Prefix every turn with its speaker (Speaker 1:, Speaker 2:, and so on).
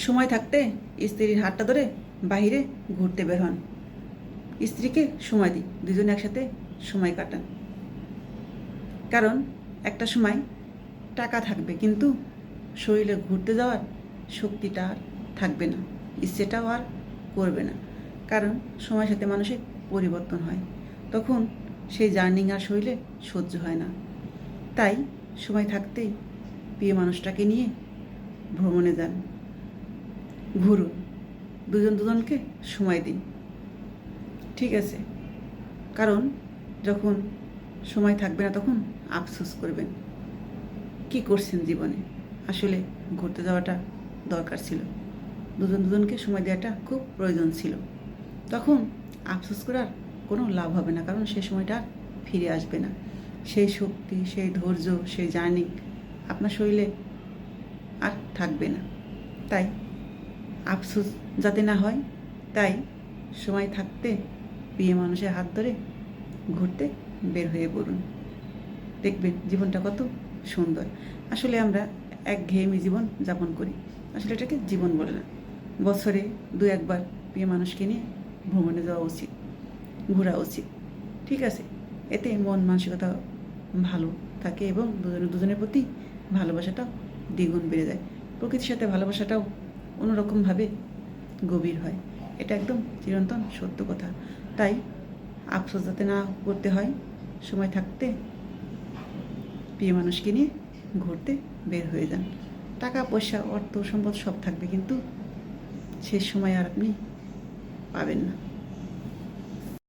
Speaker 1: সময় থাকতে স্ত্রীর হাতটা ধরে বাহিরে ঘুরতে বের হন, স্ত্রীকে সময় দিই, দুজনে একসাথে সময় কাটান। কারণ একটা সময় টাকা থাকবে কিন্তু শরীরে ঘুরতে যাওয়ার শক্তিটা আর থাকবে না, ইচ্ছেটাও আর করবে না। কারণ সময়ের সাথে মানুষের পরিবর্তন হয়, তখন সেই জার্নিং আর শরীরে সহ্য হয় না। তাই সময় থাকতেই প্রিয় মানুষটাকে নিয়ে ভ্রমণে যান, ঘুরুন, দুজনকে সময় দিন, ঠিক আছে? কারণ যখন সময় থাকবে না তখন আফসোস করবেন কি করছেন জীবনে। আসলে ঘুরতে যাওয়াটা দরকার ছিল, দুজনকে সময় দেওয়াটা খুব প্রয়োজন ছিল। তখন আফসোস করার কোনো লাভ হবে না, কারণ সেই সময়টা আর ফিরে আসবে না। সেই শক্তি, সেই ধৈর্য, সেই জার্নি আপনার শরীরে আর থাকবে না। তাই আফসোস যাতে না হয়, তাই সময় থাকতে প্রিয় মানুষের হাত ধরে ঘুরতে বের হয়ে পড়ুন, দেখবেন জীবনটা কত সুন্দর। আসলে আমরা একঘেয়েমি জীবন যাপন করি, আসলে এটাকে জীবন বলে না। বছরে দু একবার প্রিয় মানুষকে নিয়ে ভ্রমণে যাওয়া উচিত, ঘোরা উচিত, ঠিক আছে? এতে মন মানসিকতা ভালো থাকে এবং দুজনের প্রতি ভালোবাসাটাও দ্বিগুণ বেড়ে যায়। প্রকৃতির সাথে ভালোবাসাটাও অন্যরকমভাবে গভীর হয়। এটা একদম চিরন্তন সত্য কথা। তাই আফসোস যাতে না করতে হয়, সময় থাকতে প্রিয় মানুষকে নিয়ে ঘুরতে বের হয়ে যান। টাকা পয়সা, অর্থ সম্পদ সব থাকবে, কিন্তু শেষ সময় আর আপনি পাবেন না।